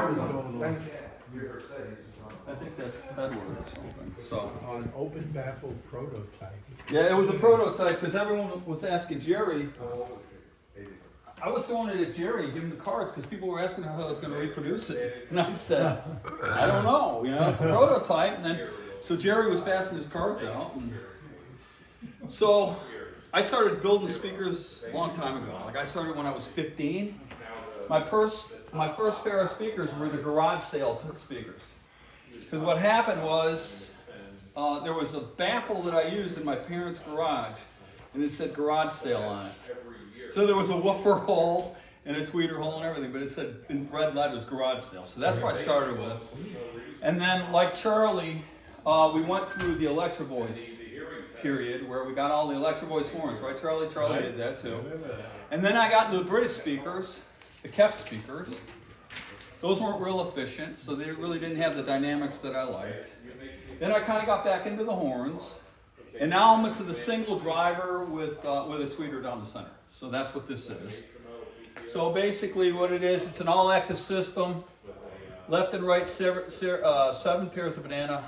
alarm is going off. I think that's Edward or something. So On open baffle prototype. yeah, it was a prototype because everyone was asking Jerry. I was throwing it at Jerry, giving the cards because people were asking how I was going to reproduce it, and I said, I don't know. You know, it's a prototype. And then so Jerry was passing his cards out. And so I started building speakers a long time ago. Like I started when I was 15. My first pair of speakers were the garage sale speakers. Because what happened was there was a baffle that I used in my parents' garage, and it said garage sale on it. So there was a woofer hole and a tweeter hole and everything, but it said in red letters garage sale. So that's what I started with. And then, like Charlie, we went through the Electro Voice period where we got all the Electro Voice horns, right, Charlie? Charlie did that too. And then I got into the British speakers, the KEF speakers. Those weren't real efficient, so they really didn't have the dynamics that I liked. Then I kind of got back into the horns, and now I'm into the single driver with a tweeter down the center. So that's what this is. So basically what it is, it's an all-active system, left and right 7 pairs of banana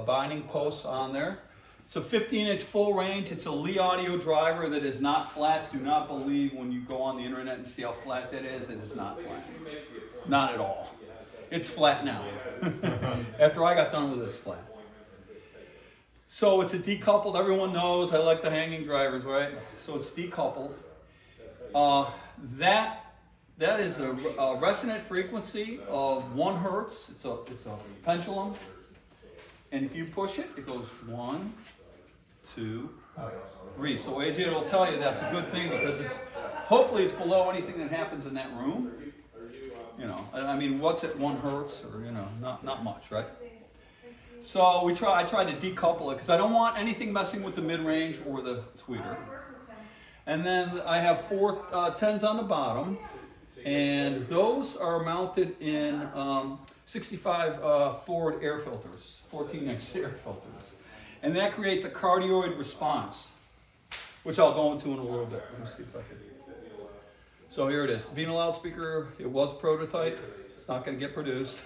binding posts on there. It's a 15-inch full range. It's a Lee Audio driver that is not flat. Do not believe when you go on the internet and see how flat that is. It is not flat. Not at all. It's flat now. After I got done with this flat. So it's a decoupled. Everyone knows I like the hanging drivers, right? So it's decoupled. That is a resonant frequency of 1 hertz. It's a pendulum. And if you push it, it goes 1, 2, 3. So AJ will tell you that's a good thing because hopefully it's below anything that happens in that room. You know, I mean, what's at 1 hertz or, you know, not much, right? So I tried to decouple it because I don't want anything messing with the mid-range or the tweeter. And then I have 4 10s on the bottom, and those are mounted in 65 Ford air filters, 14-inch air filters. And that creates a cardioid response, which I'll go into in a little bit. Let me see if I can. So here it is. Davina loudspeaker, it was prototype. It's not going to get produced.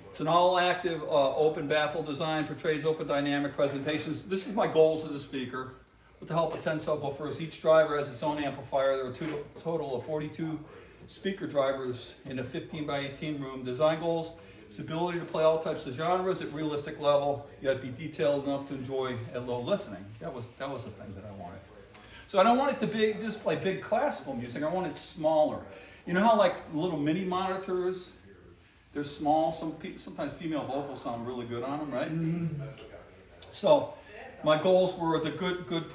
It's an all-active open baffle design, portrays open dynamic presentations. This is my goals of the speaker. With the help of 10 subwoofers, each driver has its own amplifier. There are a total of 42 speaker drivers in a 15 by 18 room. Design goals, its ability to play all types of genres at realistic level, yet be detailed enough to enjoy at low listening. That was the thing that I wanted. So I don't want it to be just play big classical music. I want it smaller. You know how like little mini monitors, they're small. Sometimes female vocals sound really good on them, right? Mm-hmm. So my goals were the good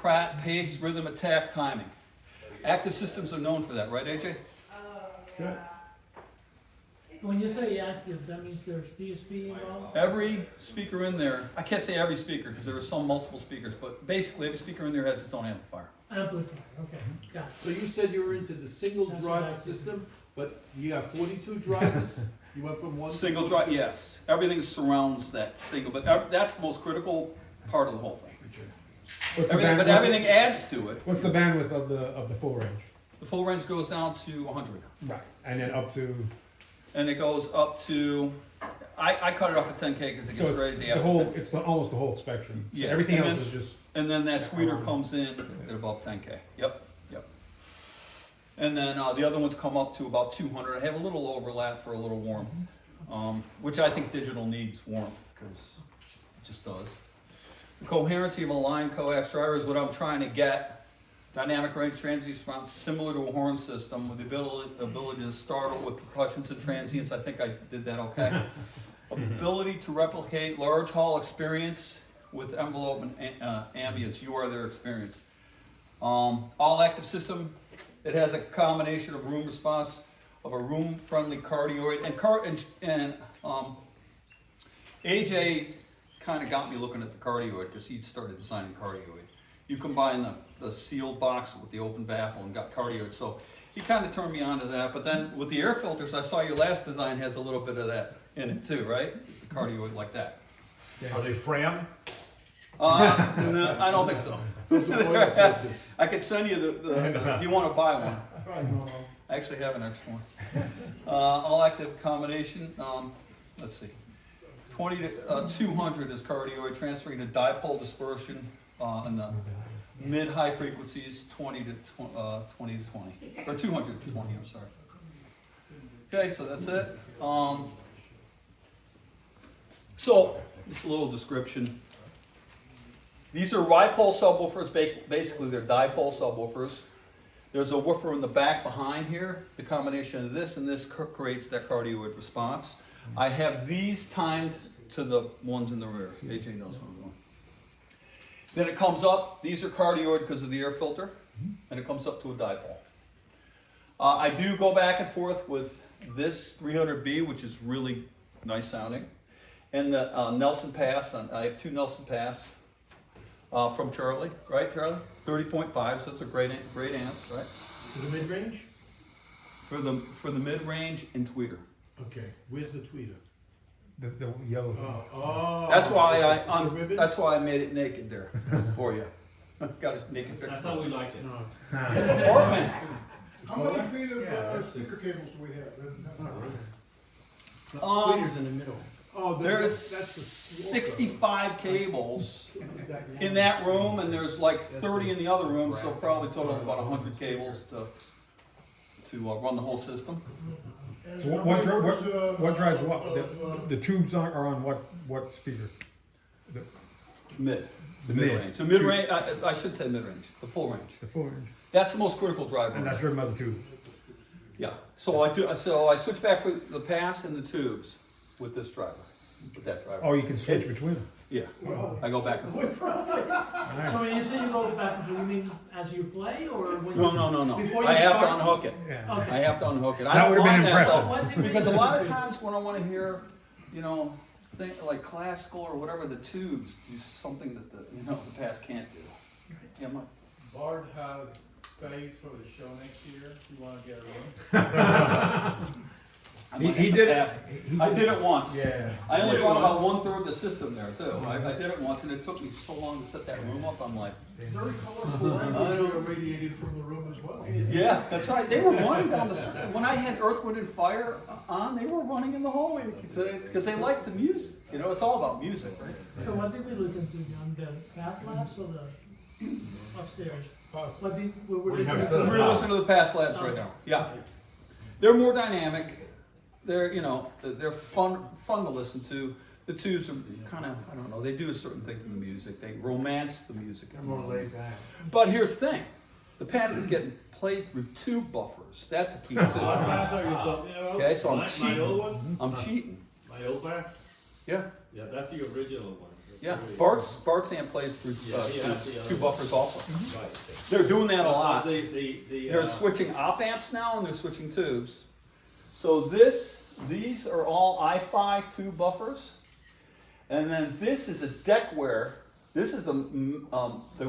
pace, rhythm, attack, timing. Active systems are known for that, right, AJ? Good. When you say active, that means there's DSP involved? Every speaker in there, I can't say every speaker because there are some multiple speakers, but basically every speaker in there has its own amplifier. Amplifier, okay, got it. So you said you were into the single That's driver what I did. system, but you got 42 drivers? You went from one Single to drive, yes. Everything surrounds that single, but that's the most critical part of the whole thing. What's the But everything adds to it. What's the bandwidth of the full range? The full range goes down to 100. Right, and then up to. And it goes up to, I cut it off at 10K because it gets crazy the after whole. 10. It's almost the whole spectrum. So Yeah, everything and else then- is just. And then that tweeter comes in at about 10K. Yep. And then the other ones come up to about 200. I have a little overlap for a little warmth, which I think digital needs warmth because it just does. The coherency of a line coax driver is what I'm trying to get. Dynamic range transient response similar to a horn system with the ability to startle with percussions and transients. I think I did that okay. Ability to replicate large hall experience with envelope and ambience. You are their experience. All active system. It has a combination of room response of a room-friendly cardioid and AJ kind of got me looking at the cardioid because he started designing cardioid. You combine the sealed box with the open baffle and got cardioid, so he kind of turned me on to that. But then with the air filters, I saw your last design has a little bit of that in it too, right? It's a cardioid like that. Yeah. Are they Fram? No, I don't think so. Those are oil filters. I could send you the if you want to buy one. Probably no. I actually have an extra one. All active combination, let's see. 20 to 200 is cardioid, transferring to dipole dispersion in the mid-high frequencies, 20 to 20, or 200 to 20, I'm sorry. Okay, so that's it. So, just a little description. These are dipole subwoofers, basically they're dipole subwoofers. There's a woofer in the back behind here. The combination of this and this creates that cardioid response. I have these timed to the ones in the rear. AJ knows what I'm doing. Then it comes up, these are cardioid because of the air filter, and it comes up to a dipole. I do go back and forth with this 300B, which is really nice sounding, and the Nelson Pass. I have two Nelson Pass from Charlie, right, Charlie? 30.5, so it's a great amp, right? For the mid-range? For the mid-range and tweeter. Okay, where's the tweeter? The yellow. Oh. That's why It's a ribbon? that's why I made it naked there for you. Got a naked picture. That's how we like it. Apartment. How many feet of speaker cables do we have? Tweeter's in the middle. Oh, There's that's the 65 cables in that room, and there's like 30 in the other room, so probably total of about 100 cables to run the whole system. So what drives what? The tubes are on what speaker? The Mid. The Mid-range. So mid-range, I should say mid-range, the full range. full range. That's the most critical driver. And that's driven by the tube. Yeah. So I switch back for the pass and the tubes with this driver, with that driver. Oh, you can switch between them. Yeah. I go back and forth. So when you say you go back and forth, you mean as you play or when you? No. Before you I have to start? unhook it. Yeah. Okay. I have to unhook it. That I don't would've been mind that, impressive. though, What did we because a listen lot of to? times when I want to hear, like classical or whatever, the tubes do something that the pass can't do. Yeah, Bard has space for the show next year, if you wanna get a room. He did it. I did it once. Yeah. I only brought about 1/3 the system there too. I did it once, and it took me so long to set that room up. I'm like, Very colorful language radiated from the room as well. yeah, that's right. They were running down the when I had Earth, Wind, and Fire on. They were running in the hallway because they liked the music. It's all about music, right? So what did we listen to on the past labs or the upstairs? What did we were listening to? We're listening to the past labs right now. Yeah, they're more dynamic. They're they're fun to listen to. The tubes are kind of, I don't know, they do a certain thing to the music. They romance the music. They're more laid back. But here's the thing, the pass is getting played through tube buffers. That's a key too. Okay, so My old one, I'm cheating. my old bass, Yeah, yeah, that's the original one. yeah. Bart's amp plays through Yeah, he has the two other buffers also. Right. They're doing that a lot. The They're switching op amps now and they're switching tubes. So these are all I-Fi tube buffers. And then this is a deckware. This is the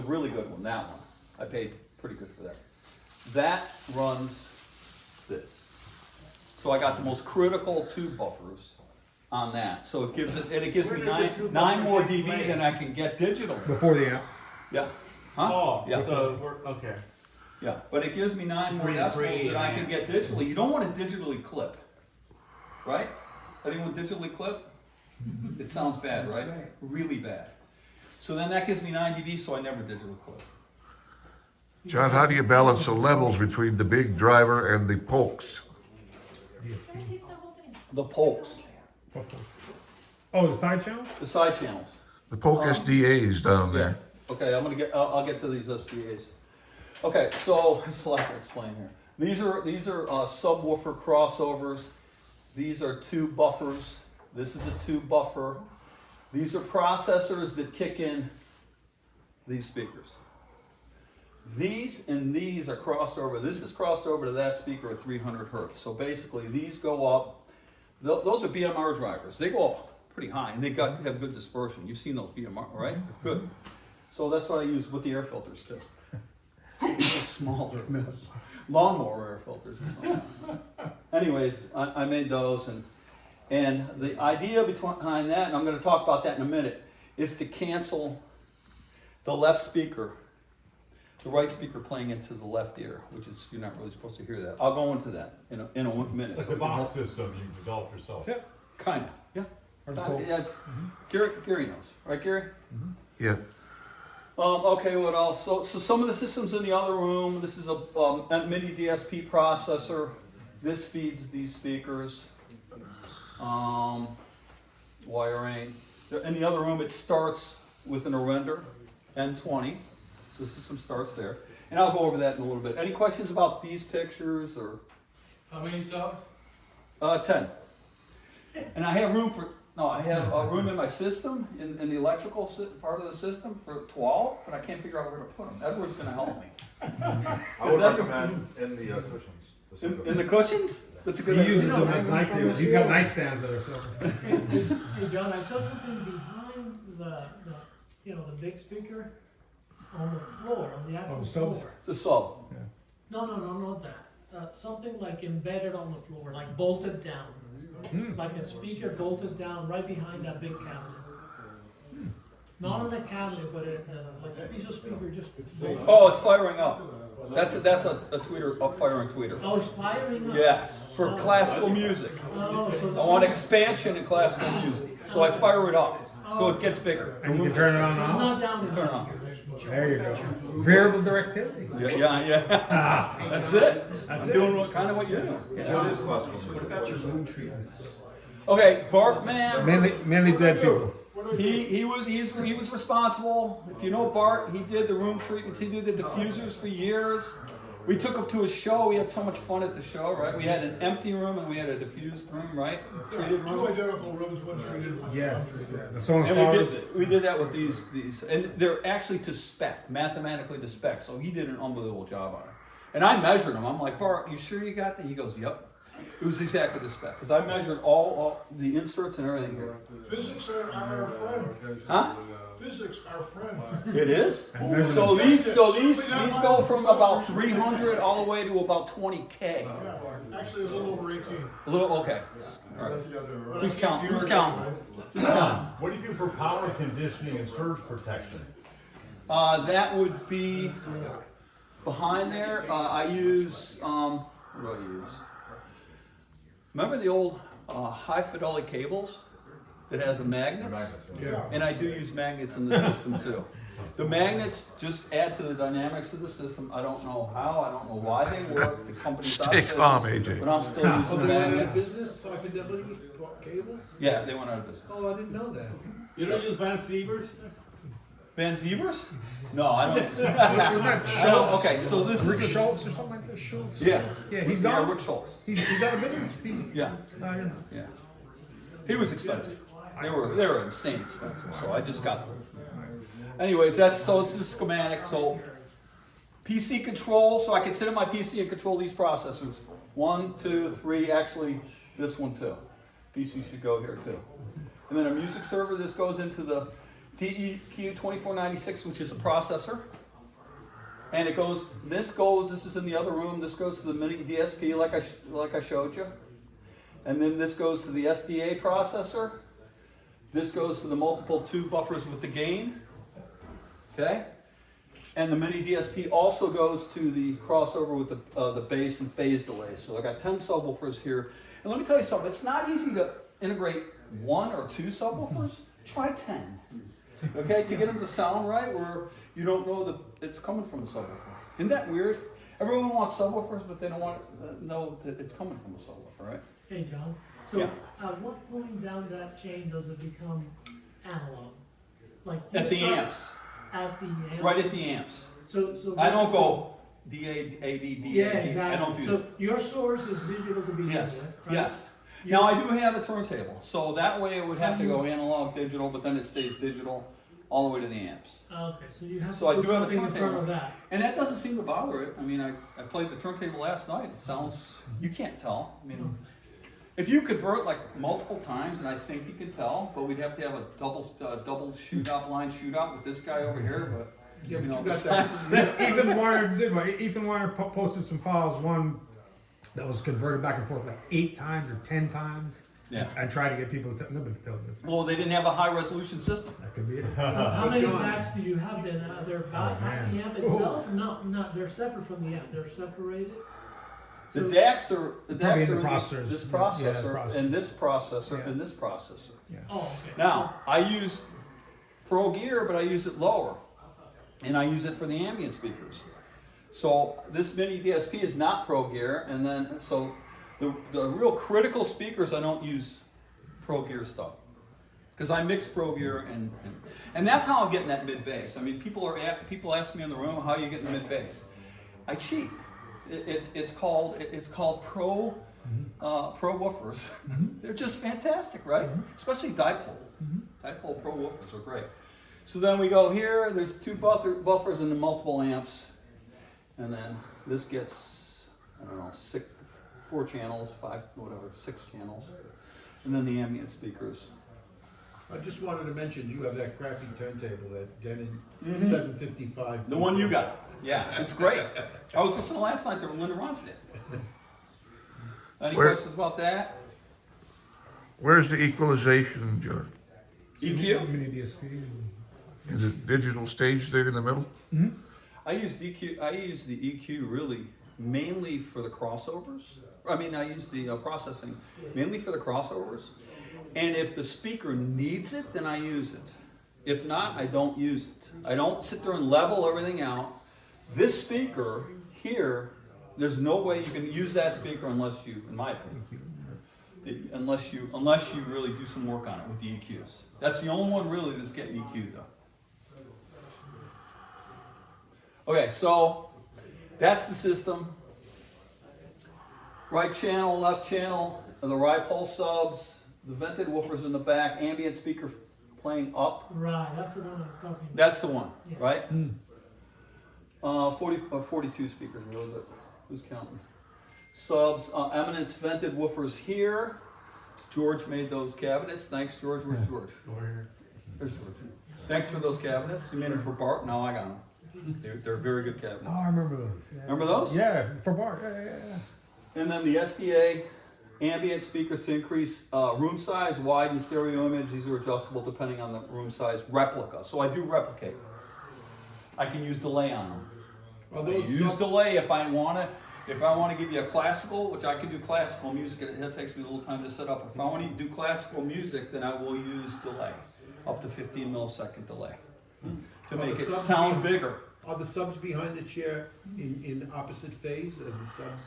really good one, that one. I paid pretty good for that. That runs this. So I got the most critical tube buffers on that. So it gives me nine more dB than I can get digital. Before the amp. Yeah. Huh? Oh, Yeah. so okay. Yeah, but it gives me 9 more decibels that I can get digitally. You don't want to digitally clip, right? Anyone digitally clip? It sounds bad, right? Really bad. So then that gives me 9 dB, so I never digitally clip. John, how do you balance the levels between the big driver and the pokes? The pokes, Oh, the side channel? the side channels. The poke SDAs down there. Okay, I'll get to these SDAs. Okay, so there's a lot to explain here. These are subwoofer crossovers. These are tube buffers. This is a tube buffer. These are processors that kick in these speakers. These and these are crossed over. This is crossed over to that speaker at 300 hertz. So basically, these go up. Those are BMR drivers. They go up pretty high, and they have good dispersion. You've seen those BMR, right? Good. So that's what I use with the air filters too. These are smaller lawnmower air filters. Anyways, I made those, and the idea behind that, and I'm going to talk about that in a minute, is to cancel the left speaker the right speaker playing into the left ear, which is, you're not really supposed to hear that. I'll go into that in a minute. Like the box system you developed yourself. Yeah. Kind of, yeah. Or the Polk. That's, Gary knows, right, Gary? Yeah. Okay, what else? So some of the systems in the other room, this is a mini DSP processor. This feeds these speakers. Wiring. In the other room, it starts with an Arender N20. So the system starts there. And I'll go over that in a little bit. Any questions about these pictures or? How many subs? 10. And I have room I have a room in my system, in the electrical part of the system for 12, but I can't figure out where to put them. Edward's gonna help me. I would recommend in the cushions. In the cushions? That's a good He idea. uses them as night tables. He's got nightstands that are so. Hey, John, I saw something behind the big speaker on the floor, on the actual the subs? floor. It's a sub. No, not that. Something like embedded on the floor, like bolted down. Like a speaker bolted down right behind that big cabinet. Not on the cabinet, but like a piece of speaker just. Oh, it's firing up. That's a tweeter, firing tweeter. Oh, it's firing up. Yes, for classical music. Oh, so I want expansion in classical music, so I fire it up, so it gets bigger. And you can turn it on and it's off. not down. Turn it on. There you go. Variable directivity. Yeah. That's it. I'm doing what you're doing. It is classical music. What about your room treatments? Okay, Bartman. Mainly dead people. He was responsible. If you know Bart, he did the room treatments. He did the diffusers for years. We took him to a show. We had so much fun at the show, right? We had an empty room and we had a diffused room, right? Treated Two room. identical rooms, one treated, one Yeah. untreated. The song And flowers. we did that with these, and they're actually to spec, mathematically to spec. So he did an unbelievable job on it. And I measured him. I'm like, Bart, you sure you got that? He goes, yep. It was exactly the spec because I measured all the inserts and everything here. Physics are our friend. Huh? Physics, our friend. It is. Who So would these have guessed it? go from about 300 all the way to about 20K. Yeah, actually, it's a little over 18. A little okay. All right. But Who's I counting? think Who's you're counting? right. What do you do for power conditioning and surge protection? That would be behind there. I use what do I use? Remember the old high fidelity cables that have the magnets? Yeah. And I do use magnets in the system too. The magnets just add to the dynamics of the system. I don't know how, I don't know why they work. The company's out of Stay calm, business, AJ. but I'm still Oh, using they went out of magnets. business, high fidelity cables? Yeah, they went out of business. Oh, I didn't know that. You don't use Van Sievers? Van Sievers? No, I don't. Wasn't that Schultz? Okay, so this Rick is Schultz or something like that? Schultz? yeah. Yeah, he's Yeah, gone. Rick Schultz. He's out of business. Yeah, yeah. He was expensive. They were insane expensive. So I just got them. Anyways, it's the schematic. So PC control. So I can sit in my PC and control these processors. 1, 2, 3. Actually, this one too. PC should go here too. And then a music server. This goes into the DEQ2496, which is a processor. And it goes. This is in the other room. This goes to the mini DSP, like I showed you. And then this goes to the SDA processor. This goes to the multiple tube buffers with the gain. Okay? And the mini DSP also goes to the crossover with the bass and phase delay. So I got 10 subwoofers here. And let me tell you something, it's not easy to integrate 1 or 2 subwoofers. Try 10. Okay? To get them to sound right where you don't know that it's coming from a subwoofer. Isn't that weird? Everyone wants subwoofers, but they don't want to know that it's coming from a subwoofer, right? Hey, John, so Yeah. at what point down that chain does it become analog? Like At you the start amps. At the amps? Right at the amps. So I don't basically- go DA. Yeah, I exactly. don't do So that. your source is digital to begin Yes, with, right? yes. You- Now I do have a turntable, so that way it would have to go analog, digital, but then it stays digital all the way to the amps. Okay, so you have So I to put do have a something in front turntable. of that. And that doesn't seem to bother it. I mean, I played the turntable last night. It sounds, you can't tell. I mean, if you convert like multiple times, and I think you could tell, but we'd have to have a double line shoot out with this guy over here, but. Yeah, but know, you got that. Ethan Warner did what? Ethan Warner posted some files. One that was converted back and forth like 8 times or 10 times. Yeah. And try to get people to, nobody tell them. Well, they didn't have a high resolution system. That could be it. How many John. DACs do you have then? They're about man. the amp itself? No, they're separate from the amp. They're separated. The So- DACs are Probably in the this processors. this Yeah, processor processor. and this processor Yeah. and this processor. Oh, okay. Now, I use Pro Gear, but I use it lower. And I use it for the ambient speakers. So this mini DSP is not Pro Gear, and then so the real critical speakers I don't use Pro Gear stuff. Because I mix Pro Gear and that's how I'm getting that mid bass. I mean, people ask me in the room, how you get the mid bass? I cheat. It's called Pro woofers. They're just fantastic, right? Especially dipole. Dipole Pro woofers are great. So then we go here. There's two buffers and the multiple amps, and then this gets, I don't know, 4 channels, 5, whatever, 6 channels, and then the ambient speakers. I just wanted to mention, you have that crappy turntable, that Denon 755. The one you got. Yeah, it's great. I was listening last night to Linda Ronstadt. Any Where- questions about that? Where's the equalization, John? EQ? Mini DSP. In the digital stage there in the middle? I use the EQ really mainly for the crossovers. I mean, I use the processing mainly for the crossovers. And if the speaker needs it, then I use it. If not, I don't use it. I don't sit there and level everything out. This speaker here, there's no way you can use that speaker unless you, in my opinion, unless you really do some work on it with the EQs. That's the only one really that's getting EQ'd though. Okay, so that's the system. Right channel, left channel, the right pulse subs, the vented woofers in the back, ambient speaker playing up. Right, that's the one I was talking about. That's the one, Yeah. right? 42 speakers, really, but who's counting? Subs, Eminence vented woofers here. George made those cabinets. Thanks, George. Where's George? There's George. Thanks for those cabinets. You made them for Bart? No, I got them. They're very good cabinets. Oh, I remember those. Yeah. Remember those? Yeah, for Bart. Yeah. And then the SDA ambient speakers to increase room size, widen stereo image. These are adjustable depending on the room size. Replica. So I do replicate. I can use delay on them. Are I those use delay if I want to. If I want to give you a classical, which I can do classical music, it takes me a little time to set up. If I want to do classical music, then I will use delay, up to 15 millisecond delay, to make it sound bigger. Are the subs behind the chair in opposite phase as the subs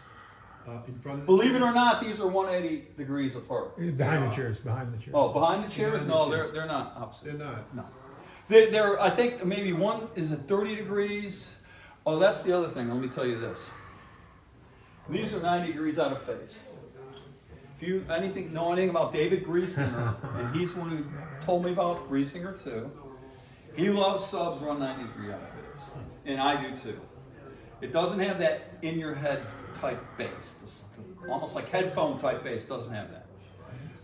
in front of the Believe it or chairs? not, these are 180 degrees apart. Behind the chairs, behind the chairs. Oh, behind the chairs? Behind the No, chairs. they're not opposite. They're not. No. They're, I think maybe one is at 30 degrees. Oh, that's the other thing. Let me tell you this. These are 90 degrees out of phase. If you know anything about David Griesinger, and he's one who told me about Griesinger too, he loves subs run 90 degree out of phase. And I do too. It doesn't have that in your head type bass. Almost like headphone type bass doesn't have that.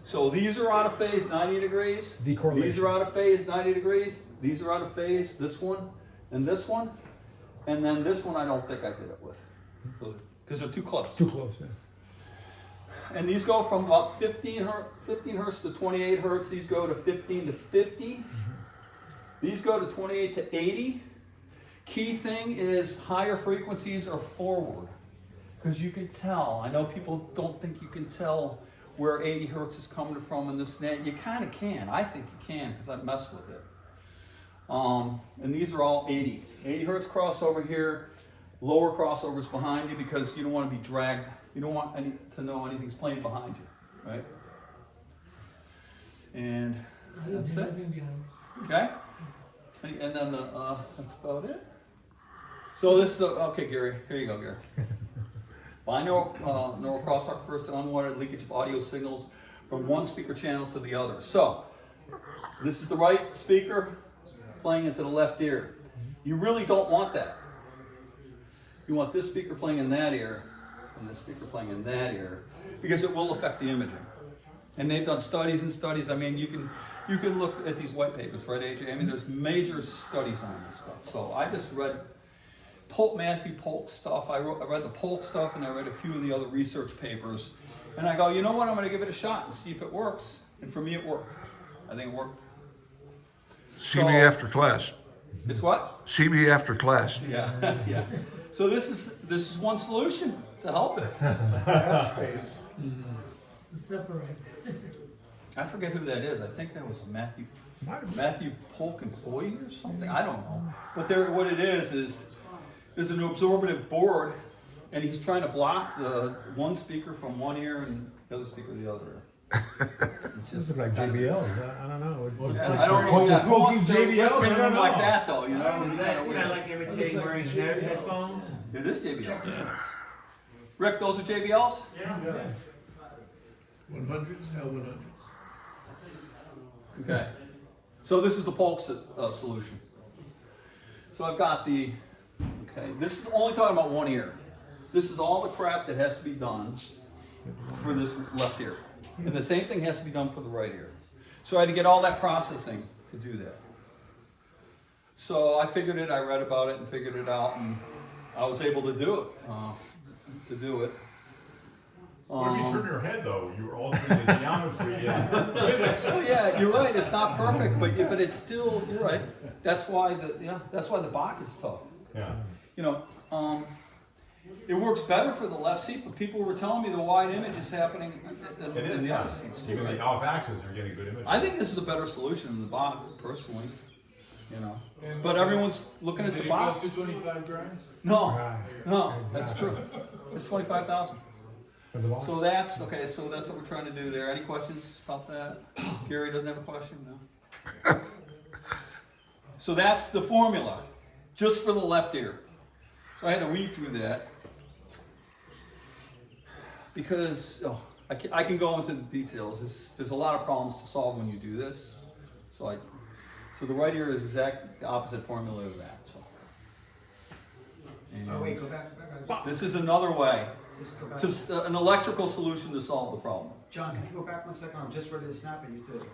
So these are out of phase 90 degrees. Decorrelation. These are out of phase 90 degrees. These are out of phase. This one and this one. And then this one I don't think I did it with. Because they're too close. Too close, yeah. And these go from about 15 hertz to 28 hertz. These go to 15 to 50. These go to 28 to 80. Key thing is higher frequencies are forward. Because you can tell. I know people don't think you can tell where 80 hertz is coming from and this and that. You kind of can. I think you can because I've messed with it. And these are all 80. 80 hertz crossover here. Lower crossovers behind you because you don't want to be dragged. You don't want to know anything's playing behind you, right? And I didn't that's see it. anything behind me. Okay. And then that's about it. So this is okay, Gary. Here you go, Gary. Binaural crosstalk first and unwanted leakage of audio signals from one speaker channel to the other. So this is the right speaker playing into the left ear. You really don't want that. You want this speaker playing in that ear and this speaker playing in that ear because it will affect the imaging. And they've done studies and studies. I mean, you can look at these white papers, right, AJ? I mean, there's major studies on this stuff. So I just read Matthew Polk's stuff. I read the Polk stuff, and I read a few of the other research papers. And I go, you know what, I'm gonna give it a shot and see if it works. And for me, it worked. I think it worked. See me after class. It's what? See me after class. Yeah, yeah. So this is one solution to help it. Separate. I forget who that is. I think that was Matthew Polk employee or something. I don't know. But what it is there's an absorptive board, and he's trying to block the one speaker from one ear and the other speaker the other. It's This just is like kind of- JBL. I don't know. I don't know. Yeah, who wants to JBLs? listen to I don't him like know. that though? You know, Is that kind of like imitating wearing headphones? it is JBL. Rick, those are JBLs. 100s, L100s. Okay. So this is the Polk solution. So I've got the. Okay. This is only talking about one ear. This is all the crap that has to be done for this left ear. And the same thing has to be done for the right ear. So I had to get all that processing to do that. So I figured it, I read about it and figured it out, and I was able to do it. What if you turn your head though? You're altering the geometry and physics. Oh yeah, you're right, it's not perfect, but it's still, you're right. That's why the Bach is tough. Yeah. You know, it works better for the left seat, but people were telling me the wide image is happening It is, in the yeah. other seats. Even the off axis, you're getting good images. I think this is a better solution than the Bach, personally. You know, but everyone's looking at the Bach. Cost you 25 grand? No, Right. no, that's true. It's 25,000. For the ball. So that's okay. So that's what we're trying to do there. Any questions about that? Gary doesn't have a question. No. So that's the formula, just for the left ear. So I had to weed through that because I can go into the details. There's a lot of problems to solve when you do this. So the right ear is exact opposite formula of that. So. And Oh, wait, go back. this is another way, Just go back. just an electrical solution to solve the problem. John, can you go back 1 second? I'm just ready to snap it. You did. Okay,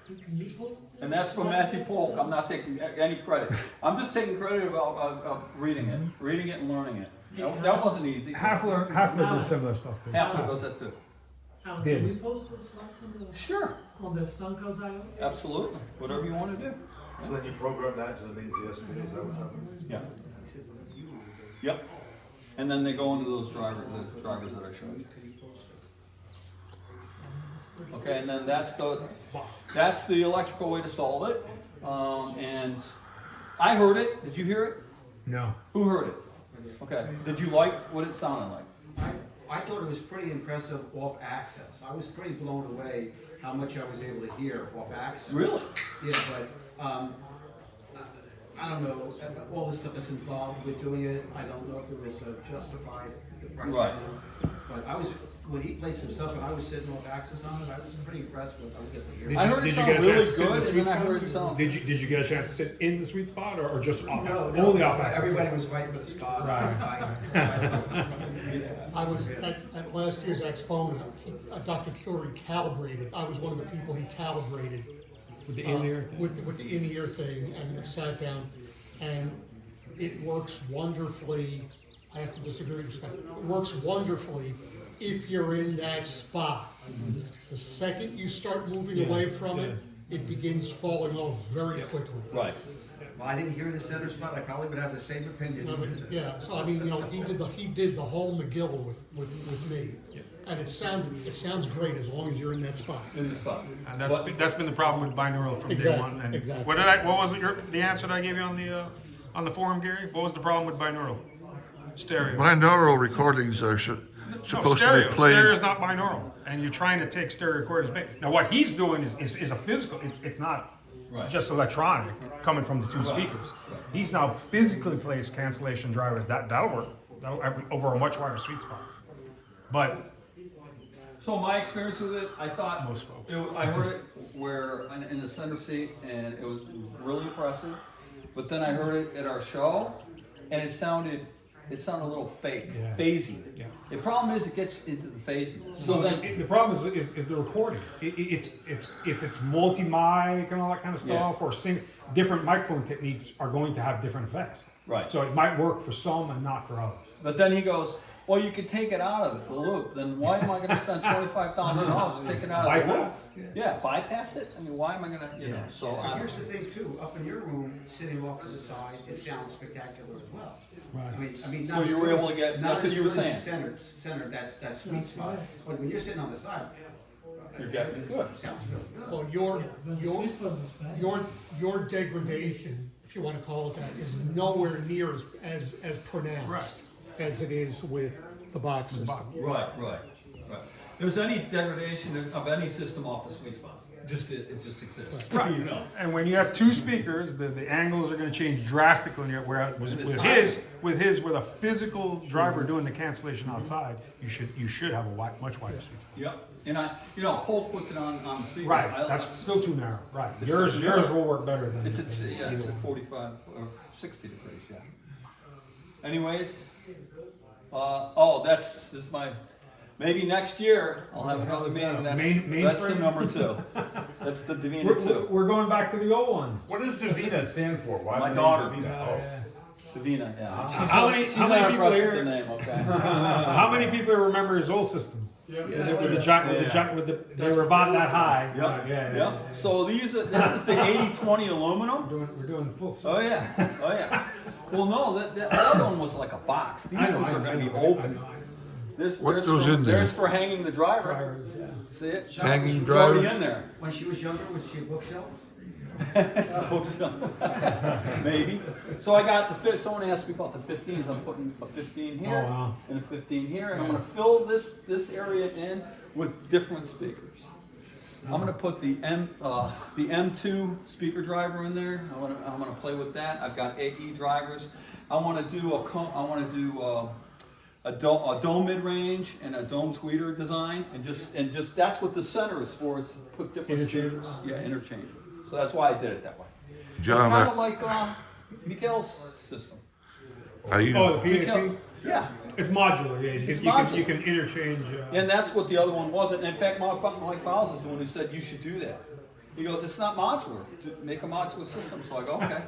cool. Can you post this? And that's from Matthew Polk. I'm not taking any credit. I'm just taking credit about reading it and learning it. That wasn't easy. Halfler did similar stuff too. Halfler does that too. Alan, Did. can we post those slides Sure, on the Suncoast IO? absolutely. Whatever you want to do. So then you program that to the main DSP, is that what's happening? Yeah. Yep. And then they go into those drivers that I showed you. Okay, and then that's the electrical way to solve it. And I heard it. Did you hear it? No. Who heard it? Okay. Did you like what it sounded like? I thought it was pretty impressive off access. I was pretty blown away how much I was able to hear off access. Really? Yeah, but I don't know, all the stuff that's involved with doing it, I don't know if it was justified, the price. Right. But when he played some stuff and I was sitting off access on it, I was pretty impressed with what I was getting to hear. Did I you- heard it did you sound get a really chance to sit in the good, sweet and then I spot? heard it sound. Did you get a chance to sit in the sweet spot or just off? No, Only off axis. everybody was fighting for the spot. I was at last year's Expo, and Dr. Curie calibrated. I was one of the people he calibrated With the in-ear thing? with the in-ear thing, and sat down, and it works wonderfully. I have to disagree with that. It works wonderfully if you're in that spot. The second you start moving away from it, it begins falling off very quickly. Right. Well, I didn't hear the center spot, I probably would have the same opinion. No, but, yeah, so I mean, he did the whole McGill with me, and it sounds great as long as you're in that spot. In the spot. And that's been the problem with binaural from day Exactly, one. And exactly. what was the answer that I gave you on the forum, Gary? What was the problem with binaural? Stereo. Binaural recordings are supposed to be played. Stereo is not binaural, and you're trying to take stereo recordings back. Now, what he's doing is a physical. It's not Right. just electronic coming from the two speakers. He's now physically placed cancellation drivers. That'll work. Over a much wider sweet spot. But So my experience with it, I thought Most folks. I heard it where in the center seat, and it was really impressive. But then I heard it at our show, and it sounded a little fake, Yeah. phasey. Yeah. The problem is it gets into the phasing. So then, the problem is the recording. It's if it's multi-mic and all that kind of stuff, or different microphone techniques are going to have different effects. Right. So it might work for some and not for others. but then he goes, Well, you could take it out of the loop, then why am I gonna spend $25,000 to take it out of the loop? Bypass? Yeah, bypass it, I mean, why am I gonna, you know, so. And here's the thing too, up in your room, sitting off to the side, it sounds spectacular as well. I mean, So not as you were good able as- to get- not that's what as you were good as saying. Centered, that sweet spot, but when you're sitting on the side, You're getting good. sounds really good. Well, But the sweet spot is bad. your degradation, if you wanna call it that, is nowhere near as pronounced as it is with the box system. Right. There's any degradation of any system off the sweet spot, it just exists, Right. you know? And when you have two speakers, the angles are gonna change drastically. Whereas with a physical driver doing the cancellation outside, you should have a much wider sweet spot. Yep, and Paul puts it on the speakers. Right, that's still too narrow, right. It's Yours still narrow. will work better than. It's at 45 or 60 degrees, yeah. Anyways, this is my, maybe next year, I'll have another meeting, that's the Mainframe? number 2. That's the Davina 2. We're going back to the old one. What does Davina stand for? Why My the name daughter. Davina? Oh. Davina, yeah. How many She's people not impressed with here? the name, okay? How many people remember his old system? They were about that high. Yep. So this is the 80/20 aluminum. We're doing full. Oh yeah. Well, no, that other one was like a box. These ones are going to be open. What goes in there? There's for hanging the driver. See it? Hanging It's already drivers? in there. When she was younger, was she a bookshelf? Hope so. Maybe. So I got someone asked me about the 15s. I'm putting a 15 here Oh, wow. and a 15 here, and I'm going to fill this area in with different speakers. I'm going to put the M2 speaker driver in there. I'm going to play with that. I've got AE drivers. I want to do a dome mid-range and a dome tweeter design, and just that's what the center is for. Is to put different speakers. Yeah, interchangeable. So that's why I did it that way. John, It's kind of like Mikael's system. Oh, the Mikael, PAP? yeah. It's modular, yeah. It's You modular. can interchange. And that's what the other one wasn't. In fact, Mike Bowles is the one who said you should do that. He goes, it's not modular. Make a modular system. So I go, okay.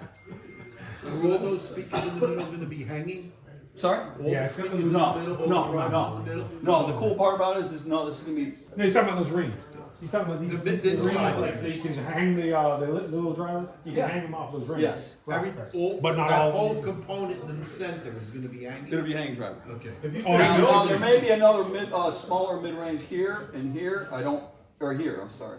Are all those speakers in the middle gonna be hanging? Sorry? All Yeah, the it's speakers gonna in the No, middle, all no, the drivers no. in the middle? No, the cool part about it is no, this is going to be. No, he's talking about those rings. He's talking about these The bit rings, inside. like you can hang the little driver. You can Yeah. hang them off those rings. Yes. Every, all, But not that all. whole component in the center is gonna be hanging? Going to be hanging driver. Okay. Oh, Now, there may be another smaller mid-range here and here. Here, I'm sorry.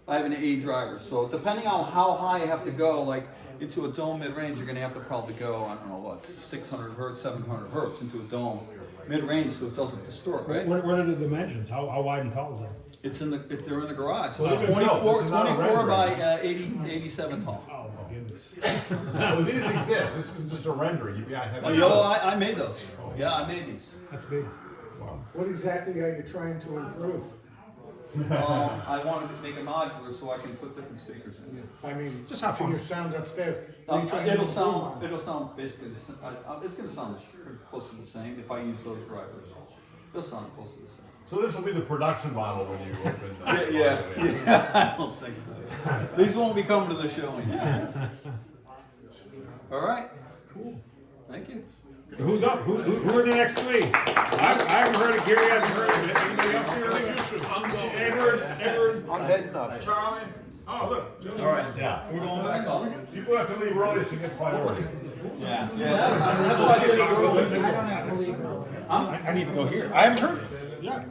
I have an AE driver. So depending on how high you have to go, like into a dome mid-range, you're going to have to probably go, I don't know what, 600 hertz, 700 hertz into a dome mid-range so it doesn't distort, right? What are the dimensions? How wide and tall is that? They're in the garage. So Well, it's they've been built. 24 This is not a 24 by rendering. 80 to 87 tall. Oh my goodness. Well, these exist. This isn't just a rendering. You got to have. Oh, yo, I made those. Yeah, I made these. That's big. What exactly are you trying to improve? I wanted to make it modular so I can put different speakers in. I mean, Just have fun. your sound upstairs. What are you trying to It'll improve sound. on? It'll sound basically. It's going to sound pretty close to the same if I use those drivers. It'll sound close to the same. So this will be the production model when you open. Yeah. I don't think so. These won't be coming to the showing. All right. Cool. Thank you. So who's up? Who are the next three? I haven't heard of Gary. Hasn't heard of it. Anybody else here? Edward. I'm heading up. Charlie. Oh look. All right. Yeah. We're going back on. People have to leave early to get priority. Yeah. That's why I did it early. I don't have to leave early. I need to go here. I haven't heard. Yeah.